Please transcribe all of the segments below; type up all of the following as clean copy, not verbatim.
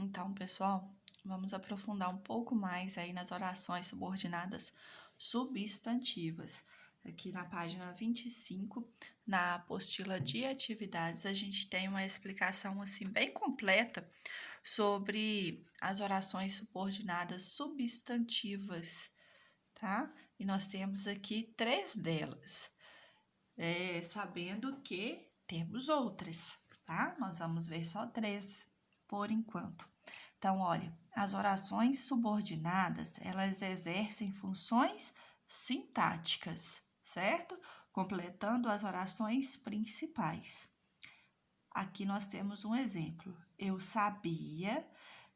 Então, pessoal, vamos aprofundar um pouco mais aí nas orações subordinadas substantivas. Aqui na página 25, na apostila de atividades, a gente tem uma explicação assim bem completa sobre as orações subordinadas substantivas, tá? E nós temos aqui 3 delas, sabendo que temos outras, tá? Nós vamos ver só 3 por enquanto. Então, olha, as orações subordinadas, elas exercem funções sintáticas, certo? Completando as orações principais. Aqui nós temos um exemplo. Eu sabia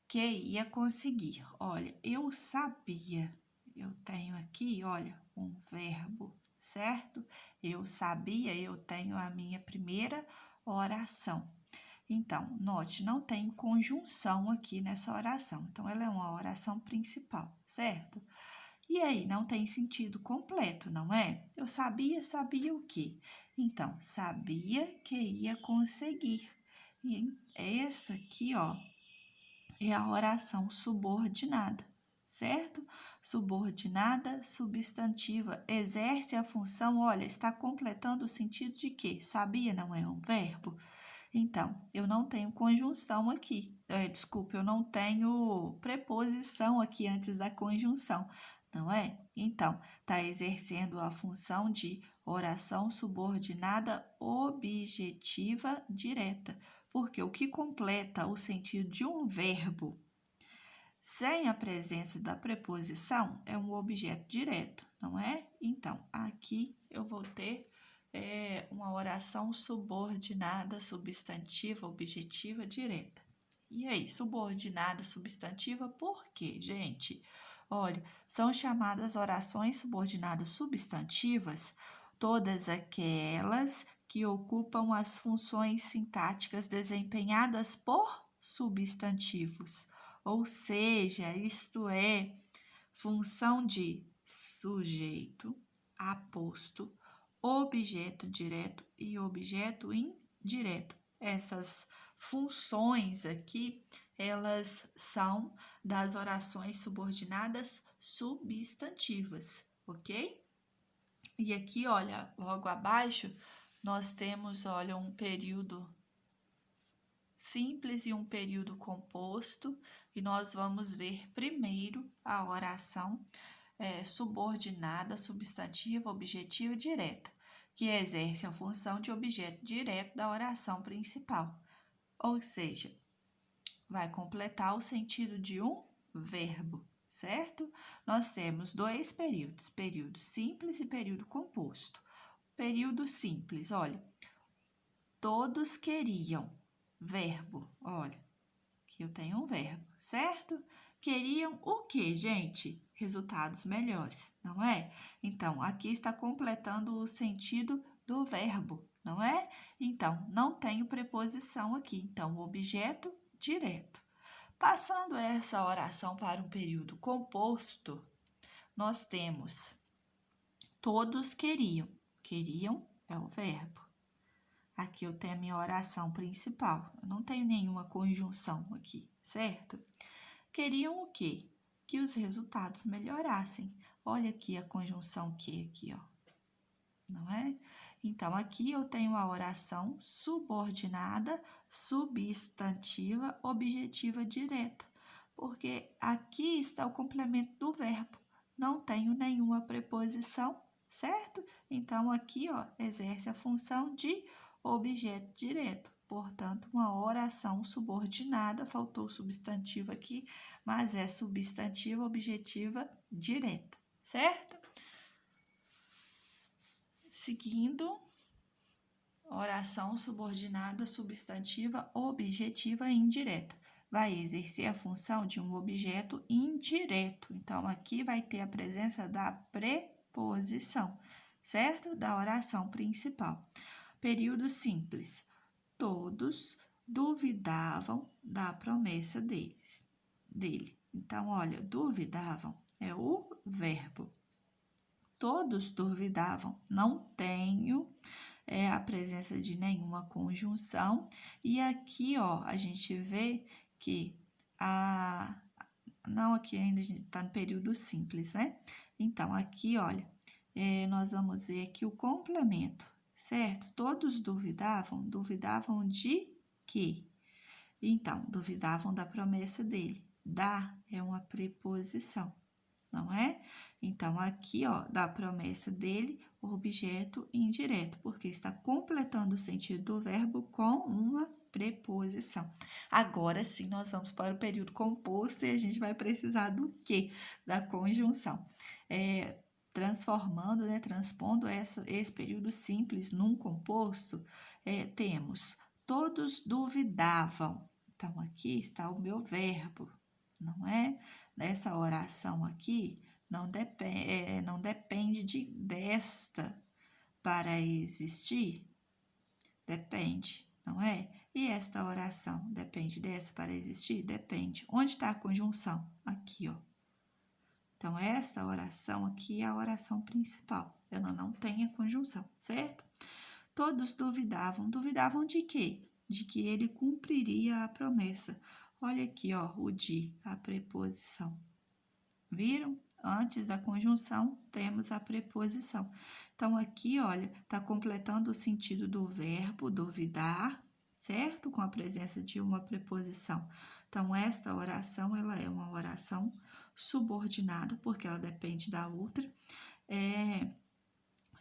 que ia conseguir. Olha, eu sabia. Eu tenho aqui, olha, um verbo, certo? Eu sabia, eu tenho a minha primeira oração. Então, note, não tem conjunção aqui nessa oração. Então, ela é uma oração principal, certo? E aí, não tem sentido completo, não é? Eu sabia o quê? Então, sabia que ia conseguir. E essa aqui, ó, é a oração subordinada, certo? Subordinada, substantiva, exerce a função, olha, está completando o sentido de quê? Sabia não é um verbo? Então, eu não tenho conjunção aqui. Desculpe, eu não tenho preposição aqui antes da conjunção, não é? Então, está exercendo a função de oração subordinada objetiva direta, porque o que completa o sentido de um verbo sem a presença da preposição é um objeto direto, não é? Então, aqui eu vou ter uma oração subordinada, substantiva, objetiva, direta. E aí, subordinada, substantiva, por quê, gente? Olha, são chamadas orações subordinadas substantivas todas aquelas que ocupam as funções sintáticas desempenhadas por substantivos, ou seja, isto é, função de sujeito, aposto, objeto direto e objeto indireto. Essas funções aqui, elas são das orações subordinadas substantivas, ok? E aqui, olha, logo abaixo, nós temos, olha, um período simples e um período composto, e nós vamos ver primeiro a oração subordinada, substantiva, objetiva e direta, que exerce a função de objeto direto da oração principal, ou seja, vai completar o sentido de um verbo, certo? Nós temos 2 períodos, período simples e período composto. Período simples, olha, todos queriam, verbo, olha, aqui eu tenho um verbo, certo? Queriam o quê, gente? Resultados melhores, não é? Então, aqui está completando o sentido do verbo, não é? Então, não tenho preposição aqui, então, objeto direto. Passando essa oração para um período composto, nós temos todos queriam. Queriam é o verbo. Aqui eu tenho a minha oração principal. Eu não tenho nenhuma conjunção aqui, certo? Queriam o quê? Que os resultados melhorassem. Olha aqui a conjunção que aqui, ó. Não é? Então, aqui eu tenho a oração subordinada, substantiva, objetiva direta. Porque aqui está o complemento do verbo. Não tenho nenhuma preposição, certo? Então, aqui, ó, exerce a função de objeto direto. Portanto, uma oração subordinada, faltou o substantivo aqui, mas é substantiva, objetiva, direta, certo? Seguindo, oração subordinada, substantiva, objetiva e indireta. Vai exercer a função de um objeto indireto. Então, aqui vai ter a presença da preposição, certo? Da oração principal. Período simples. Todos duvidavam da promessa dele. Então, olha, duvidavam é o verbo. Todos duvidavam. Não tenho a presença de nenhuma conjunção. E aqui, ó, a gente vê que a... Não, aqui ainda a gente está no período simples, né? Então, aqui, olha, nós vamos ver aqui o complemento, certo? Todos duvidavam de quê? Então, duvidavam da promessa dele. Da é uma preposição, não é? Então, aqui, ó, da promessa dele, o objeto indireto, porque está completando o sentido do verbo com uma preposição. Agora sim, nós vamos para o período composto e a gente vai precisar do quê? Da conjunção. Transformando, né, transpondo esse período simples num composto, temos todos duvidavam. Então, aqui está o meu verbo, não é? Nessa oração aqui, não depende desta para existir? Depende, não é? E esta oração depende dessa para existir? Depende. Onde está a conjunção? Aqui, ó. Então, esta oração aqui é a oração principal. Ela não tem a conjunção, certo? Todos duvidavam. Duvidavam de quê? De que ele cumpriria a promessa. Olha aqui, ó, o de, a preposição. Viram? Antes da conjunção, temos a preposição. Então, aqui, olha, está completando o sentido do verbo duvidar, certo? Com a presença de uma preposição. Então, esta oração, ela é uma oração subordinada, porque ela depende da outra.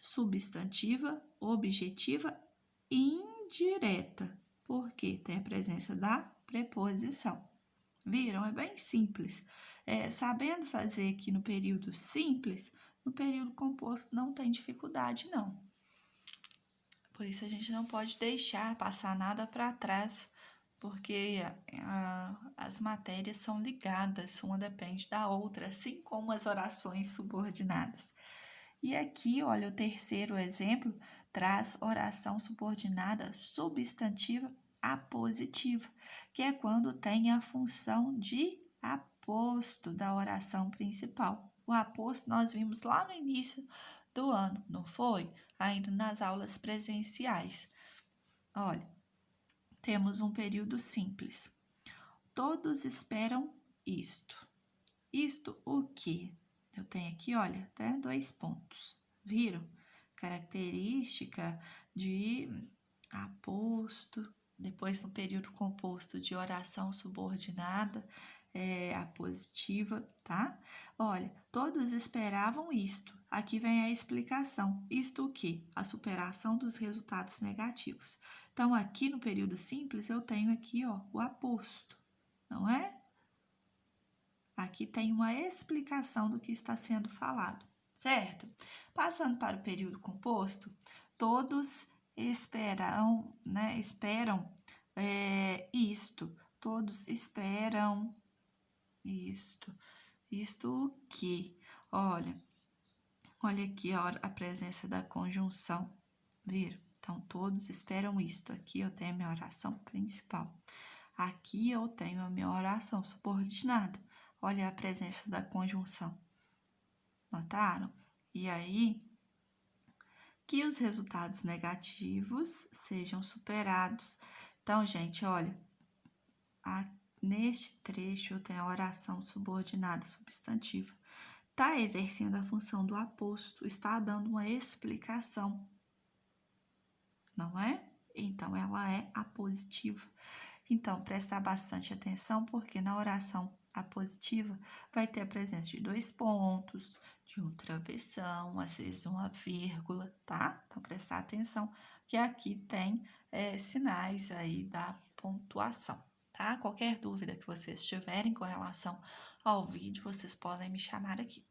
Substantiva, objetiva e indireta, porque tem a presença da preposição. Viram? É bem simples. Sabendo fazer aqui no período simples, no período composto não tem dificuldade, não. Por isso a gente não pode deixar passar nada para trás, porque as matérias são ligadas, uma depende da outra, assim como as orações subordinadas. E aqui, olha, o terceiro exemplo traz oração subordinada substantiva apositiva, que é quando tem a função de aposto da oração principal. O aposto nós vimos lá no início do ano, não foi? Ainda nas aulas presenciais. Olha, temos um período simples. Todos esperam isto. Isto o quê? Eu tenho aqui, olha, até 2 pontos. Viram? Característica de aposto. Depois, no período composto de oração subordinada, apositiva, tá? Olha, todos esperavam isto. Aqui vem a explicação. Isto o quê? A superação dos resultados negativos. Então, aqui no período simples, eu tenho aqui, ó, o aposto, não é? Aqui tem uma explicação do que está sendo falado, certo? Passando para o período composto, todos esperam isto. Todos esperam isto. Isto o quê? Olha aqui a presença da conjunção, viram? Então, todos esperam isto. Aqui eu tenho a minha oração principal. Aqui eu tenho a minha oração subordinada. Olha a presença da conjunção. Notaram? E aí, que os resultados negativos sejam superados. Então, gente, olha, neste trecho eu tenho a oração subordinada substantiva. Está exercendo a função do aposto, está dando uma explicação, não é? Então, ela é apositiva. Então, prestar bastante atenção, porque na oração apositiva vai ter a presença de 2 pontos, de uma travessão, às vezes uma vírgula, tá? Então, prestar atenção que aqui tem sinais aí da pontuação, tá? Qualquer dúvida que vocês tiverem com relação ao vídeo, vocês podem me chamar aqui.